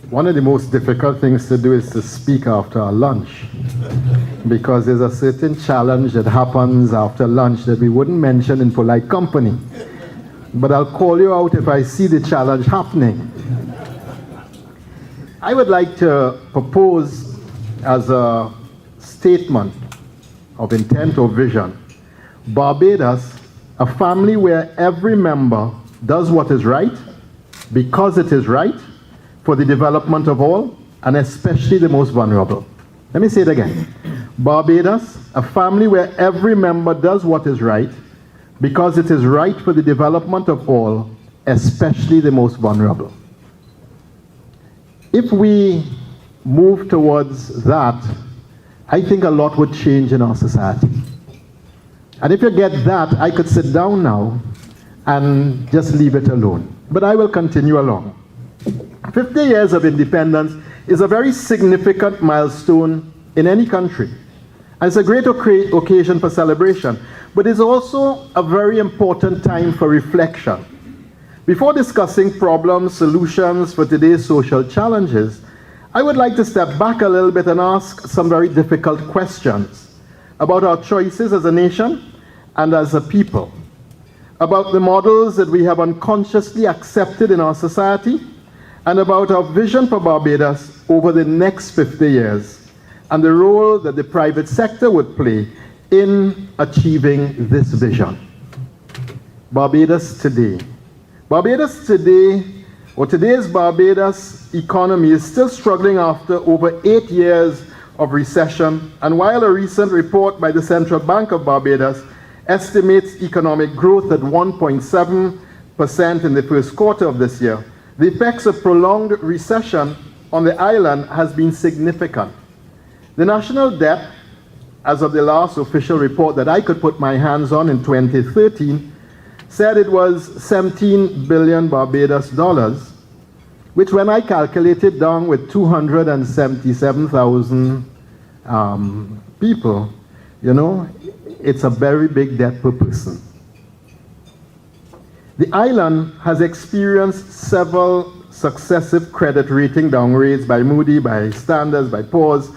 One of the most difficult things to do is to speak after our lunch, because there's a certain challenge that happens after lunch that we wouldn't mention in polite company. But I'll call you out if I see the challenge happening. I would like to propose as a statement of intent or vision, Barbados, a family where every member does what is right, because it is right, for the development of all, and especially the most vulnerable. Let me say it again. Barbados, a family where every member does what is right, because it is right for the development of all, especially the most vulnerable. If we move towards that, I think a lot would change in our society. And if you get that, I could sit down now and just leave it alone. But I will continue along. 50 years of independence is a very significant milestone in any country. And it's a great occasion for celebration, but it's also a very important time for reflection. Before discussing problems, solutions for today's social challenges, I would like to step back a little bit and ask some very difficult questions about our choices as a nation and as a people, about the models that we have unconsciously accepted in our society, and about our vision for Barbados over the next 50 years, and the role that the private sector would play in achieving this vision. Barbados today. Barbados today, or today's Barbados economy is still struggling after over 8 years of recession, and while a recent report by the Central Bank of Barbados estimates economic growth at 1.7% in the first quarter of this year, the effects of prolonged recession on the island has been significant. The national debt, as of the last official report that I could put my hands on in 2013, said it was 17 billion Barbados dollars, which when I calculated down with 277,000 people, you know, it's a very big debt per person. The island has experienced several successive credit rating downgrades by Moody, by Standards, by Pause.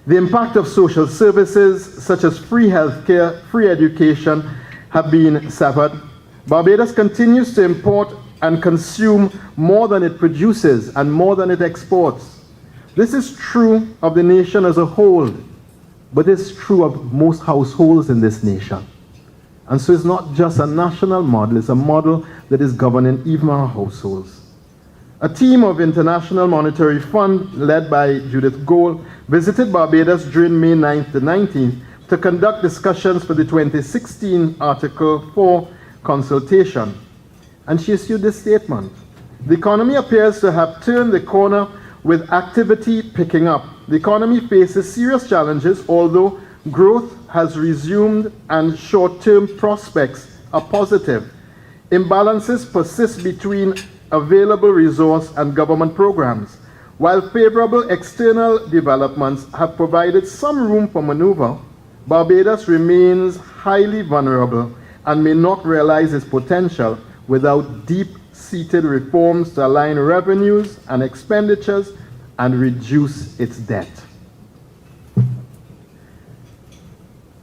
The impact of social services such as free healthcare, free education have been severed. Barbados continues to import and consume more than it produces and more than it exports. This is true of the nation as a whole, but it's true of most households in this nation. And so it's not just a national model, it's a model that is governing even our households. A team of International Monetary Fund, led by Judith Gold, visited Barbados during May 9th to 19th to conduct discussions for the 2016 Article 4 consultation. And she issued this statement. The economy appears to have turned the corner with activity picking up. The economy faces serious challenges, although growth has resumed and short-term prospects are positive. Imbalances persist between available resource and government programs. While favorable external developments have provided some room for maneuver, Barbados remains highly vulnerable and may not realize its potential without deep-seated reforms to align revenues and expenditures and reduce its debt.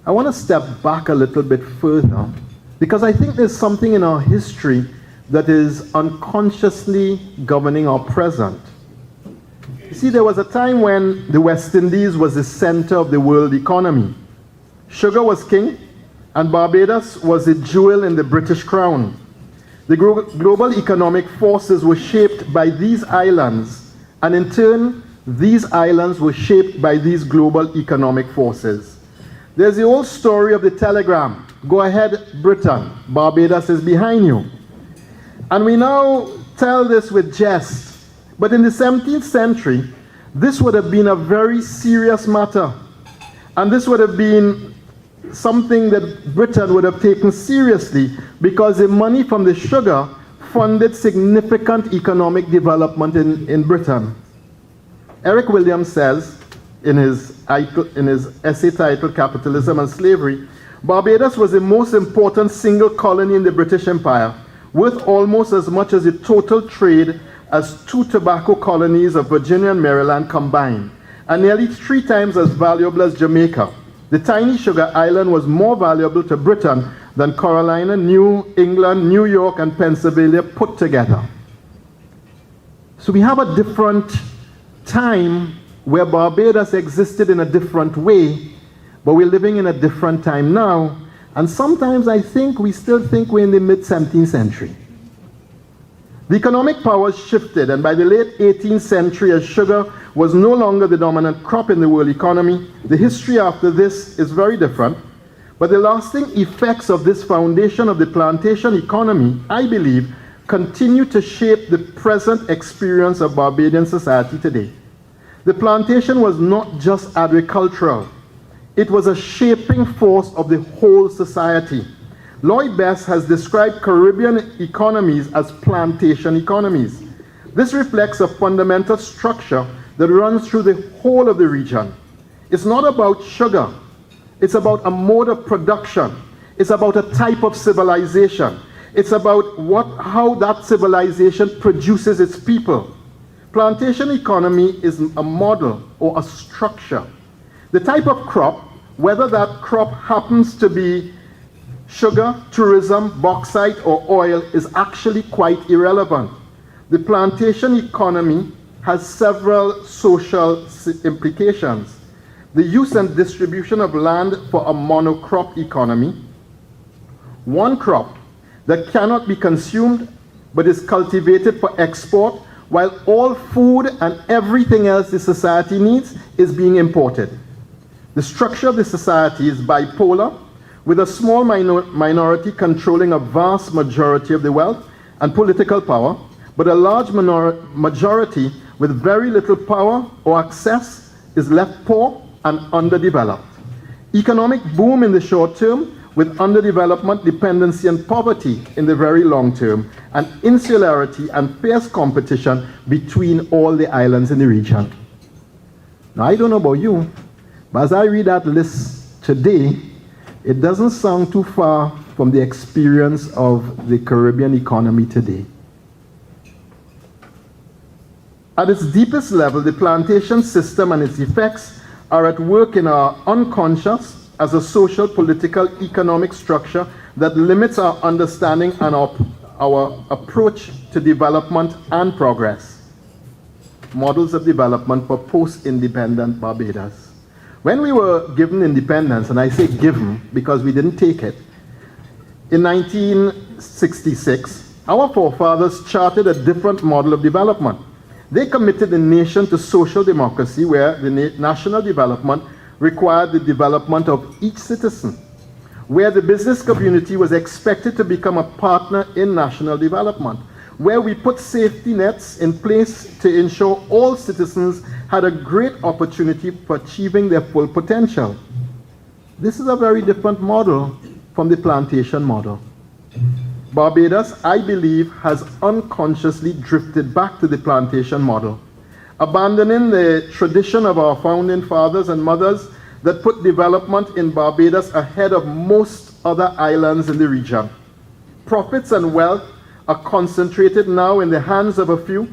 I want to step back a little bit further because I think there's something in our history that is unconsciously governing our present. You see, there was a time when the West Indies was the center of the world economy. Sugar was king, and Barbados was a jewel in the British crown. The global economic forces were shaped by these islands, and in turn, these islands were shaped by these global economic forces. There's the old story of the telegram. Go ahead, Britain. Barbados is behind you. And we now tell this with jest. But in the 17th century, this would have been a very serious matter. And this would have been something that Britain would have taken seriously because the money from the sugar funded significant economic development in Britain. Eric Williams says in his essay titled Capitalism and Slavery, Barbados was the most important single colony in the British Empire, worth almost as much as the total trade as 2 tobacco colonies of Virginia and Maryland combined, and nearly 3 times as valuable as Jamaica. The tiny sugar island was more valuable to Britain than Carolina, New England, New York, and Pennsylvania put together. So we have a different time where Barbados existed in a different way, but we're living in a different time now. And sometimes I think we still think we're in the mid-17th century. The economic powers shifted, and by the late 18th century, as sugar was no longer the dominant crop in the world economy, the history after this is very different. But the lasting effects of this foundation of the plantation economy, I believe, continue to shape the present experience of Barbadian society today. The plantation was not just agricultural. It was a shaping force of the whole society. Lloyd has described Caribbean economies as plantation economies. This reflects a fundamental structure that runs through the whole of the region. It's not about sugar. It's about a mode of production. It's about a type of civilization. It's about how that civilization produces its people. Plantation economy is a model or a structure. The type of crop, whether that crop happens to be sugar, tourism, bauxite, or oil, is actually quite irrelevant. The plantation economy has several social implications. The use and distribution of land for a monocrop economy, one crop that cannot be consumed but is cultivated for export, while all food and everything else the society needs is being imported. The structure of the society is bipolar, with a small minority controlling a vast majority of the wealth and political power, but a large majority with very little power or access is left poor and underdeveloped. Economic boom in the short term, with underdevelopment, dependency, and poverty in the very long term, and insularity and fierce competition between all the islands in the region. Now, I don't know about you, but as I read that list today, it doesn't sound too far from the experience of the Caribbean economy today. At its deepest level, the plantation system and its effects are at work in our unconscious as a social, political, economic structure that limits our understanding and our approach to development and progress. Models of development for post-independent Barbados. When we were given independence, and I say given because we didn't take it, in 1966, our forefathers charted a different model of development. They committed the nation to social democracy, where the national development required the development of each citizen, where the business community was expected to become a partner in national development, where we put safety nets in place to ensure all citizens had a great opportunity for achieving their full potential. This is a very different model from the plantation model. Barbados, I believe, has unconsciously drifted back to the plantation model, abandoning the tradition of our founding fathers and mothers that put development in Barbados ahead of most other islands in the region. Profits and wealth are concentrated now in the hands of a few.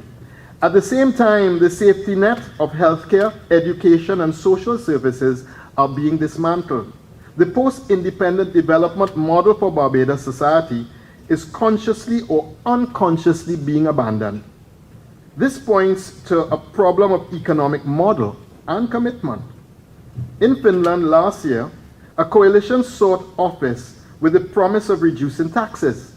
At the same time, the safety net of healthcare, education, and social services are being dismantled. The post-independent development model for Barbados society is consciously or unconsciously being abandoned. This points to a problem of economic model and commitment. In Finland last year, a coalition sought office with the promise of reducing taxes.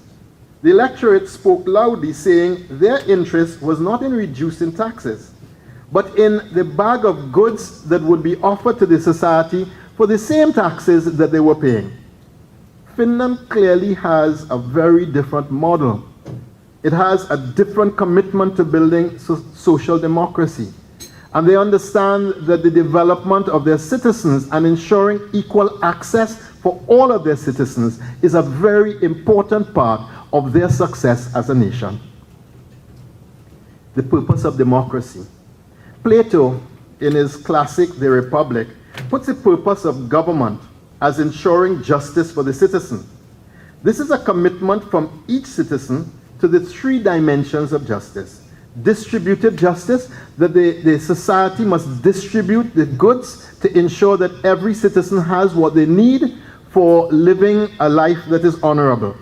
The electorate spoke loudly, saying their interest was not in reducing taxes, but in the bag of goods that would be offered to the society for the same taxes that they were paying. Finland clearly has a very different model. It has a different commitment to building social democracy. And they understand that the development of their citizens and ensuring equal access for all of their citizens is a very important part of their success as a nation. The purpose of democracy. Plato, in his classic The Republic, puts the purpose of government as ensuring justice for the citizen. This is a commitment from each citizen to the 3 dimensions of justice: distributive justice, that the society must distribute the goods to ensure that every citizen has what they need for living a life that is honorable.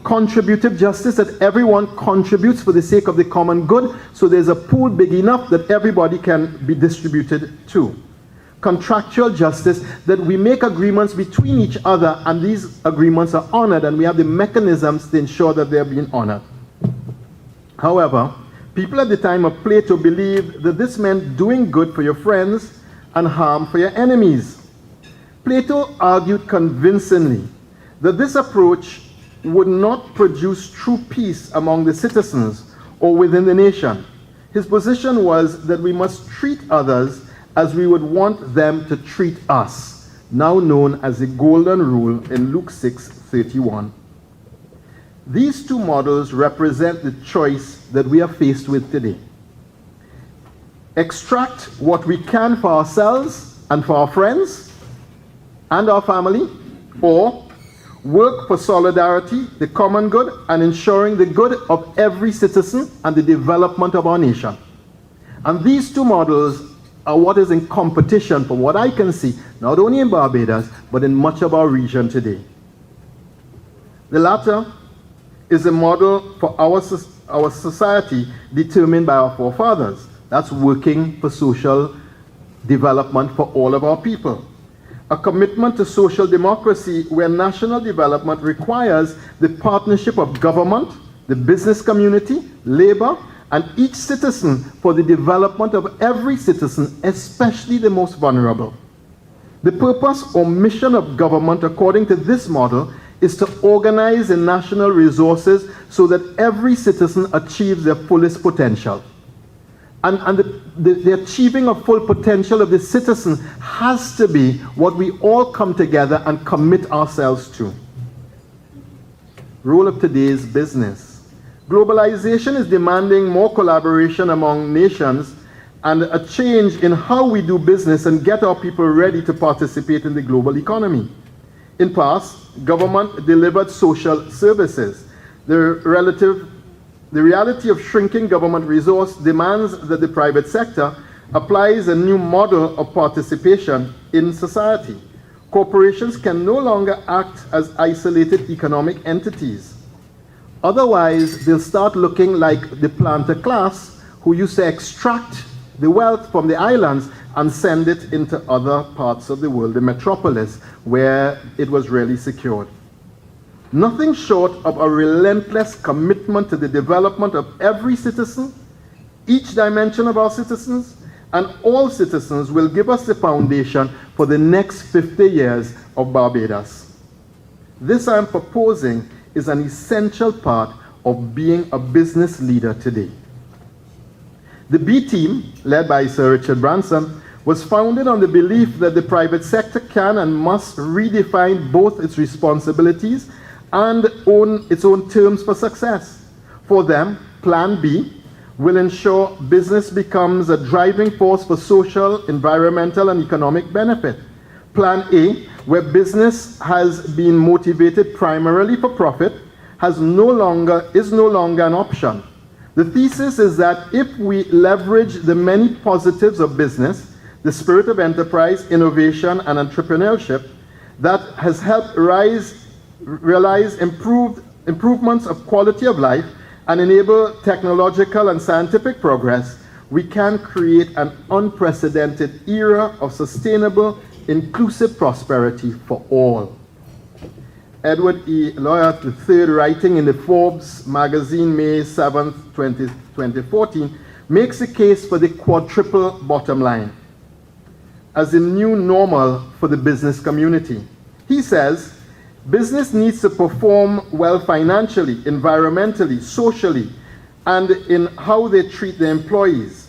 Contributive justice, that everyone contributes for the sake of the common good, so there's a pool big enough that everybody can be distributed to. Contractual justice, that we make agreements between each other and these agreements are honored and we have the mechanisms to ensure that they're being honored. However, people at the time of Plato believed that this meant doing good for your friends and harm for your enemies. Plato argued convincingly that this approach would not produce true peace among the citizens or within the nation. His position was that we must treat others as we would want them to treat us, now known as the Golden Rule in Luke 6:31. These two models represent the choice that we are faced with today. Extract what we can for ourselves and for our friends and our family, or work for solidarity, the common good, and ensuring the good of every citizen and the development of our nation. And these two models are what is in competition, from what I can see, not only in Barbados, but in much of our region today. The latter is a model for our society determined by our forefathers. That's working for social development for all of our people. A commitment to social democracy where national development requires the partnership of government, the business community, labor, and each citizen for the development of every citizen, especially the most vulnerable. The purpose or mission of government, according to this model, is to organize the national resources so that every citizen achieves their fullest potential. And the achieving of full potential of the citizen has to be what we all come together and commit ourselves to. Role of today's business. Globalization is demanding more collaboration among nations and a change in how we do business and get our people ready to participate in the global economy. In past, government delivered social services. The reality of shrinking government resource demands that the private sector applies a new model of participation in society. Corporations can no longer act as isolated economic entities. Otherwise, they'll start looking like the planter class who used to extract the wealth from the islands and send it into other parts of the world, the metropolis, where it was really secured. Nothing short of a relentless commitment to the development of every citizen, each dimension of our citizens, and all citizens will give us the foundation for the next 50 years of Barbados. This I'm proposing is an essential part of being a business leader today. The B team, led by Sir Richard Branson, was founded on the belief that the private sector can and must redefine both its responsibilities and its own terms for success. For them, Plan B will ensure business becomes a driving force for social, environmental, and economic benefit. Plan A, where business has been motivated primarily for profit, is no longer an option. The thesis is that if we leverage the many positives of business, the spirit of enterprise, innovation, and entrepreneurship that has helped realize improvements of quality of life and enable technological and scientific progress, we can create an unprecedented era of sustainable, inclusive prosperity for all. Edward E. Lloyd III, writing in the Forbes magazine, May 7, 2014, makes a case for the quadruple bottom line as the new normal for the business community. He says, business needs to perform well financially, environmentally, socially, and in how they treat their employees.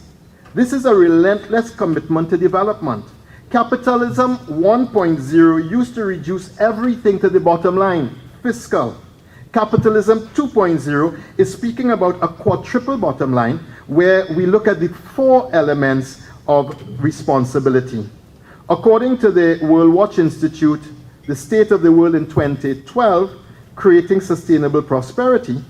This is a relentless commitment to development. Capitalism 1.0 used to reduce everything to the bottom line, fiscal. Capitalism 2.0 is speaking about a quadruple bottom line where we look at the 4 elements of responsibility. According to the World Watch Institute, the State of the World in 2012, Creating Sustainable Prosperity,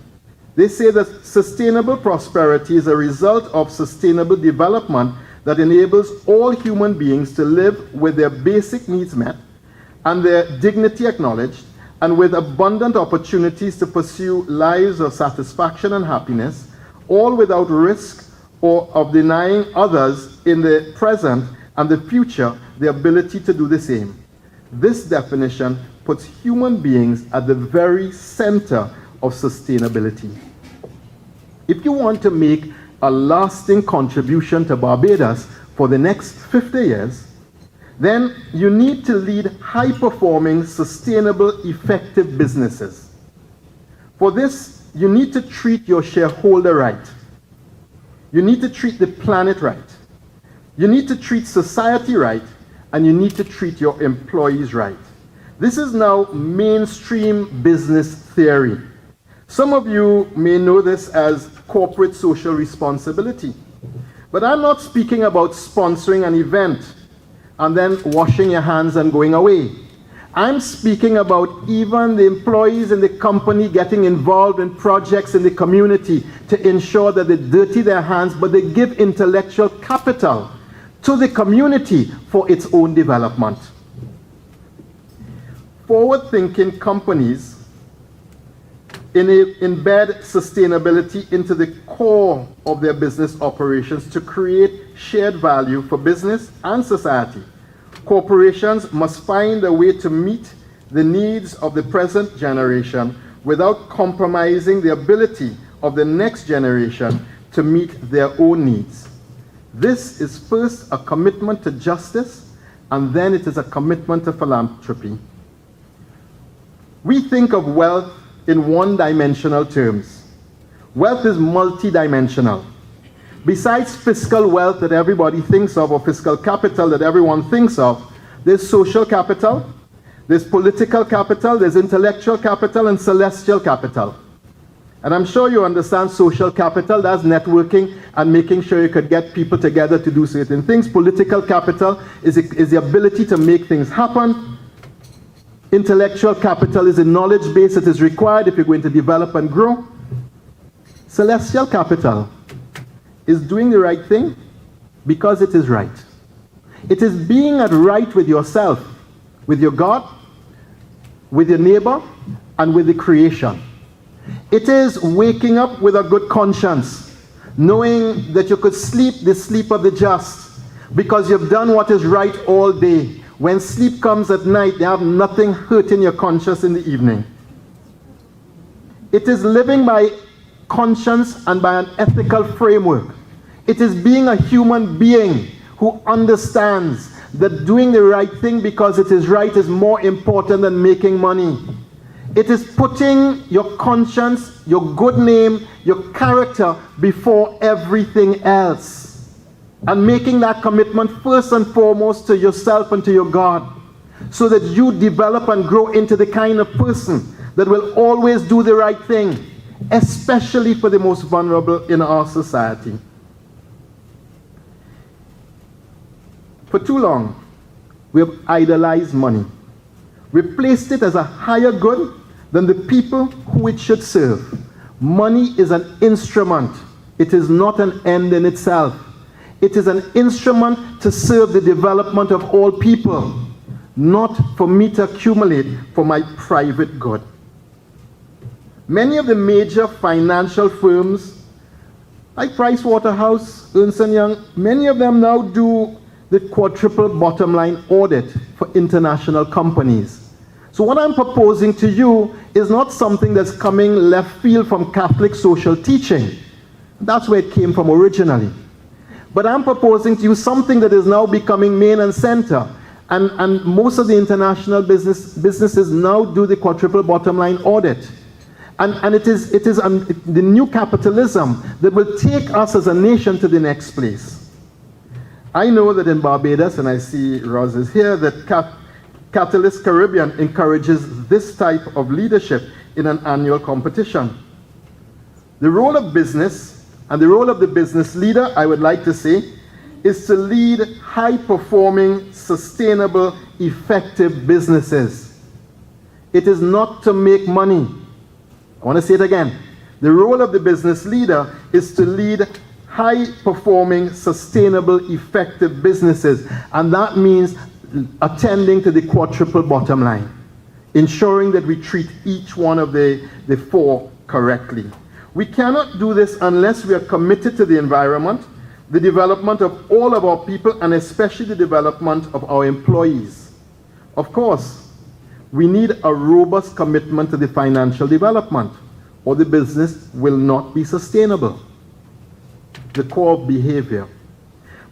They say that sustainable prosperity is a result of sustainable development that enables all human beings to live with their basic needs met and their dignity acknowledged, and with abundant opportunities to pursue lives of satisfaction and happiness, all without risk or of denying others in the present and the future the ability to do the same. This definition puts human beings at the very center of sustainability. If you want to make a lasting contribution to Barbados for the next 50 years, then you need to lead high-performing, sustainable, effective businesses. For this, you need to treat your shareholder right. You need to treat the planet right. You need to treat society right, and you need to treat your employees right. This is now mainstream business theory. Some of you may know this as corporate social responsibility. But I'm not speaking about sponsoring an event and then washing your hands and going away. I'm speaking about even the employees in the company getting involved in projects in the community to ensure that they dirty their hands, but they give intellectual capital to the community for its own development. Forward-thinking companies embed sustainability into the core of their business operations to create shared value for business and society. Corporations must find a way to meet the needs of the present generation without compromising the ability of the next generation to meet their own needs. This is first a commitment to justice, and then it is a commitment to philanthropy. We think of wealth in one-dimensional terms. Wealth is multi-dimensional. Besides fiscal wealth that everybody thinks of, or fiscal capital that everyone thinks of, there's social capital, there's political capital, there's intellectual capital, and celestial capital. And I'm sure you understand social capital, that's networking and making sure you could get people together to do certain things. Political capital is the ability to make things happen. Intellectual capital is a knowledge base that is required if you're going to develop and grow. Celestial capital is doing the right thing because it is right. It is being at right with yourself, with your God, with your neighbor, and with the creation. It is waking up with a good conscience, knowing that you could sleep the sleep of the just because you've done what is right all day. When sleep comes at night, you have nothing hurting your conscience in the evening. It is living by conscience and by an ethical framework. It is being a human being who understands that doing the right thing because it is right is more important than making money. It is putting your conscience, your good name, your character before everything else. And making that commitment first and foremost to yourself and to your God, so that you develop and grow into the kind of person that will always do the right thing, especially for the most vulnerable in our society. For too long, we have idolized money. We've placed it as a higher good than the people who it should serve. Money is an instrument. It is not an end in itself. It is an instrument to serve the development of all people, not for me to accumulate for my private good. Many of the major financial firms, like Pricewaterhouse, Ernst & Young, many of them now do the quadruple bottom line audit for international companies. So what I'm proposing to you is not something that's coming left field from Catholic social teaching. That's where it came from originally. But I'm proposing to you something that is now becoming main and center. And most of the international businesses now do the quadruple bottom line audit. And it is the new capitalism that will take us as a nation to the next place. I know that in Barbados, and I see Roz is here, that Catalyst Caribbean encourages this type of leadership in an annual competition. The role of business and the role of the business leader, I would like to say, is to lead high-performing, sustainable, effective businesses. It is not to make money. I want to say it again. The role of the business leader is to lead high-performing, sustainable, effective businesses, and that means attending to the quadruple bottom line, ensuring that we treat each one of the four correctly. We cannot do this unless we are committed to the environment, the development of all of our people, and especially the development of our employees. Of course, we need a robust commitment to the financial development, or the business will not be sustainable. The core of behavior.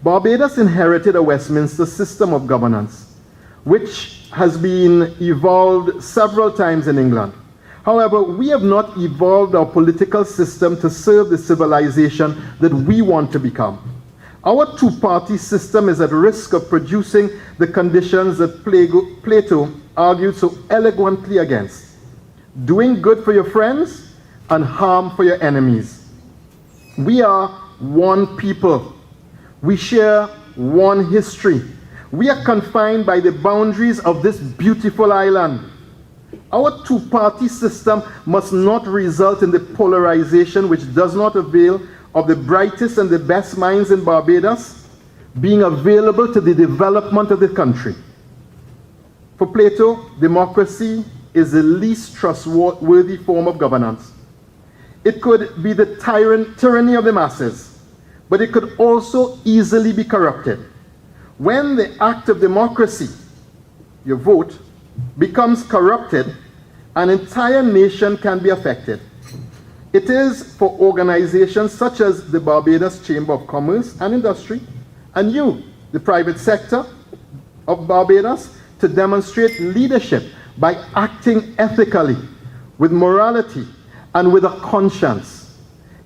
Barbados inherited a Westminster system of governance, which has been evolved several times in England. However, we have not evolved our political system to serve the civilization that we want to become. Our two-party system is at risk of producing the conditions that Plato argued so eloquently against: doing good for your friends and harm for your enemies. We are one people. We share one history. We are confined by the boundaries of this beautiful island. Our two-party system must not result in the polarization which does not avail of the brightest and the best minds in Barbados being available to the development of the country. For Plato, democracy is the least trustworthy form of governance. It could be the tyranny of the masses, but it could also easily be corrupted. When the act of democracy, your vote, becomes corrupted, an entire nation can be affected. It is for organizations such as the Barbados Chamber of Commerce and Industry, and you, the private sector of Barbados, to demonstrate leadership by acting ethically, with morality, and with a conscience.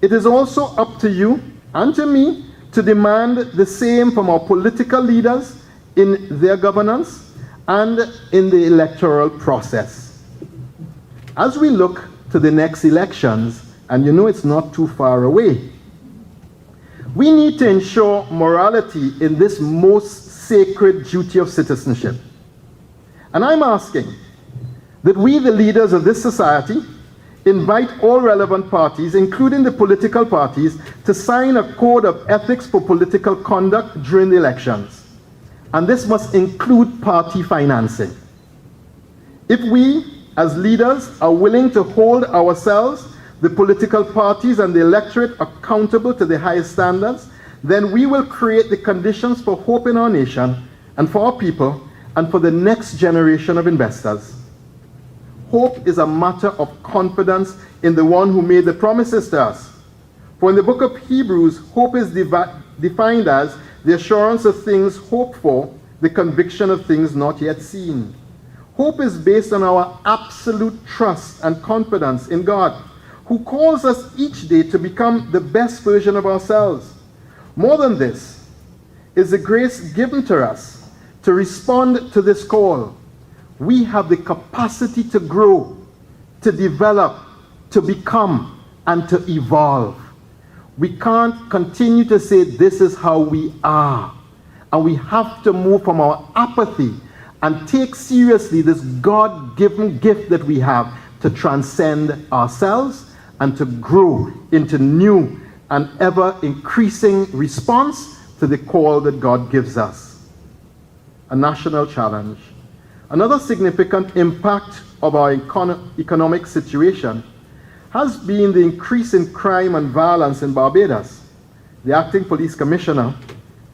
It is also up to you and to me to demand the same from our political leaders in their governance and in the electoral process. As we look to the next elections, and you know it's not too far away, we need to ensure morality in this most sacred duty of citizenship. And I'm asking that we, the leaders of this society, invite all relevant parties, including the political parties, to sign a code of ethics for political conduct during the elections. And this must include party financing. If we, as leaders, are willing to hold ourselves, the political parties and the electorate accountable to the highest standards, then we will create the conditions for hope in our nation and for our people and for the next generation of investors. Hope is a matter of confidence in the one who made the promises to us. For in the book of Hebrews, hope is defined as the assurance of things hoped for, the conviction of things not yet seen. Hope is based on our absolute trust and confidence in God, who calls us each day to become the best version of ourselves. More than this is the grace given to us to respond to this call. We have the capacity to grow, to develop, to become, and to evolve. We can't continue to say this is how we are. And we have to move from our apathy and take seriously this God-given gift that we have to transcend ourselves and to grow into new and ever-increasing response to the call that God gives us. A national challenge. Another significant impact of our economic situation has been the increase in crime and violence in Barbados. The acting police commissioner,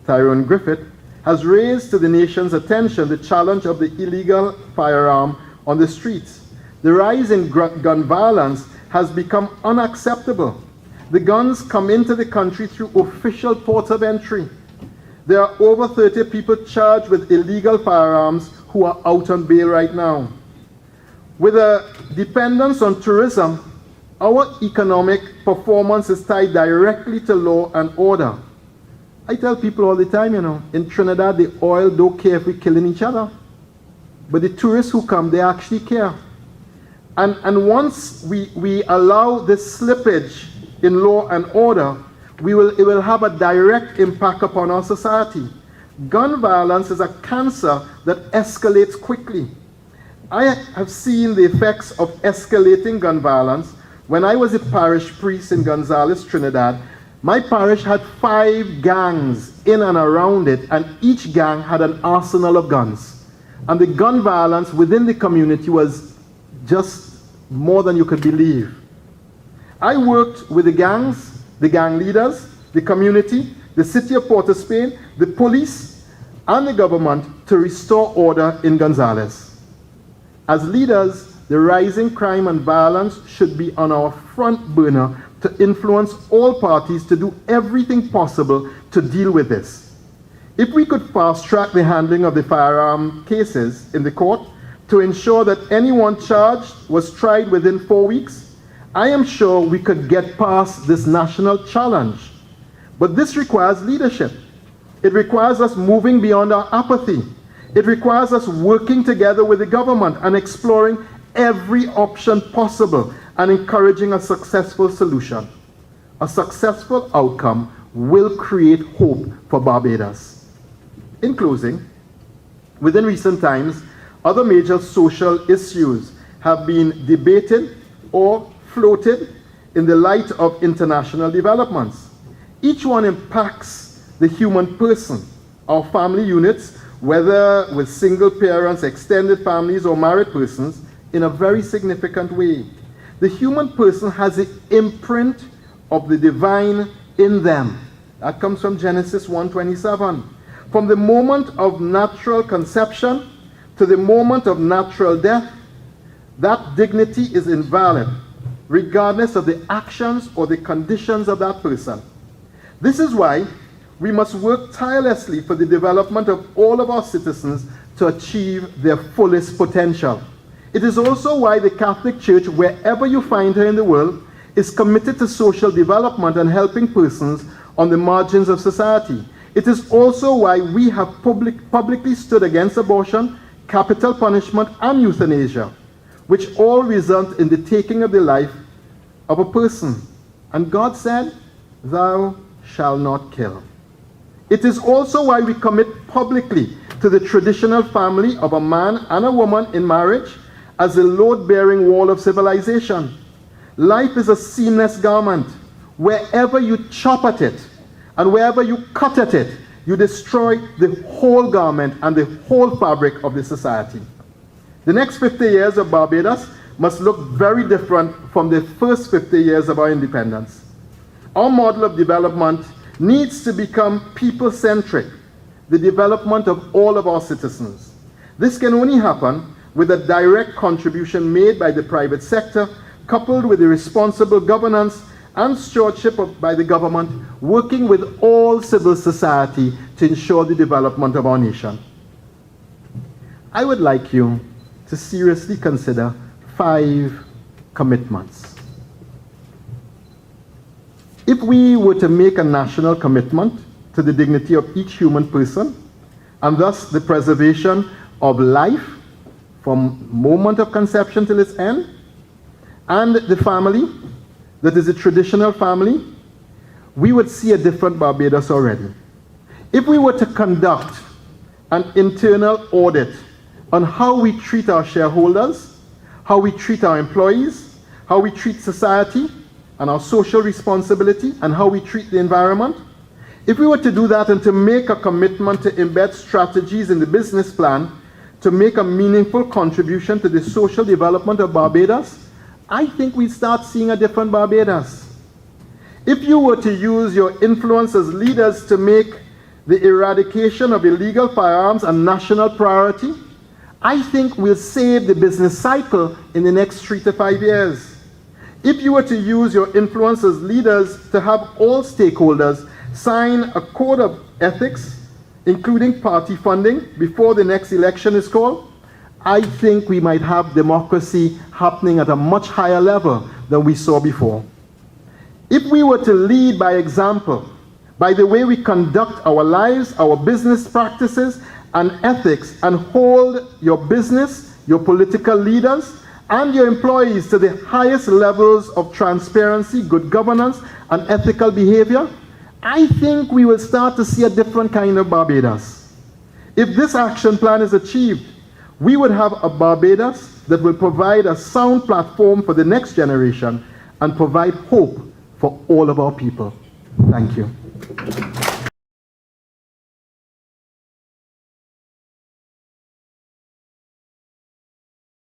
Tyrone Griffith, has raised to the nation's attention the challenge of the illegal firearm on the streets. The rise in gun violence has become unacceptable. The guns come into the country through official ports of entry. There are over 30 people charged with illegal firearms who are out on bail right now. With a dependence on tourism, our economic performance is tied directly to law and order. I tell people all the time, in Trinidad, the oil don't care if we're killing each other. But the tourists who come, they actually care. And once we allow this slippage in law and order, it will have a direct impact upon our society. Gun violence is a cancer that escalates quickly. I have seen the effects of escalating gun violence When I was a parish priest in Gonzales, Trinidad, my parish had 5 gangs in and around it, and each gang had an arsenal of guns. And the gun violence within the community was just more than you could believe. I worked with the gangs, the gang leaders, the community, the city of Port of Spain, the police, and the government to restore order in Gonzales. As leaders, the rising crime and violence should be on our front burner to influence all parties to do everything possible to deal with this. If we could fast-track the handling of the firearm cases in the court to ensure that anyone charged was tried within 4 weeks, I am sure we could get past this national challenge. But this requires leadership. It requires us moving beyond our apathy. It requires us working together with the government and exploring every option possible and encouraging a successful solution. A successful outcome will create hope for Barbados. In closing, within recent times, other major social issues have been debated or floated in the light of international developments. Each one impacts the human person, our family units, whether with single parents, extended families, or married persons, in a very significant way. The human person has the imprint of the divine in them. That comes from Genesis 1:27. From the moment of natural conception to the moment of natural death, that dignity is invalid, regardless of the actions or the conditions of that person. This is why we must work tirelessly for the development of all of our citizens to achieve their fullest potential. It is also why the Catholic Church, wherever you find her in the world, is committed to social development and helping persons on the margins of society. It is also why we have publicly stood against abortion, capital punishment, and euthanasia, which all result in the taking of the life of a person. And God said, "Thou shalt not kill." It is also why we commit publicly to the traditional family of a man and a woman in marriage as a load-bearing wall of civilization. Life is a seamless garment. Wherever you chop at it and wherever you cut at it, you destroy the whole garment and the whole fabric of the society. The next 50 years of Barbados must look very different from the first 50 years of our independence. Our model of development needs to become people-centric, the development of all of our citizens. This can only happen with a direct contribution made by the private sector, coupled with the responsible governance and stewardship by the government, working with all civil society to ensure the development of our nation. I would like you to seriously consider 5 commitments. If we were to make a national commitment to the dignity of each human person, and thus the preservation of life from moment of conception till its end, and the family, that is a traditional family, we would see a different Barbados already. If we were to conduct an internal audit on how we treat our shareholders, how we treat our employees, how we treat society and our social responsibility, and how we treat the environment, if we were to do that and to make a commitment to embed strategies in the business plan to make a meaningful contribution to the social development of Barbados, I think we'd start seeing a different Barbados. If you were to use your influence as leaders to make the eradication of illegal firearms a national priority, I think we'll save the business cycle in the next 3 to 5 years. If you were to use your influence as leaders to have all stakeholders sign a code of ethics, including party funding, before the next election is called, I think we might have democracy happening at a much higher level than we saw before. If we were to lead by example, by the way we conduct our lives, our business practices, and ethics, and hold your business, your political leaders, and your employees to the highest levels of transparency, good governance, and ethical behavior, I think we will start to see a different kind of Barbados. If this action plan is achieved, we would have a Barbados that will provide a sound platform for the next generation and provide hope for all of our people. Thank you.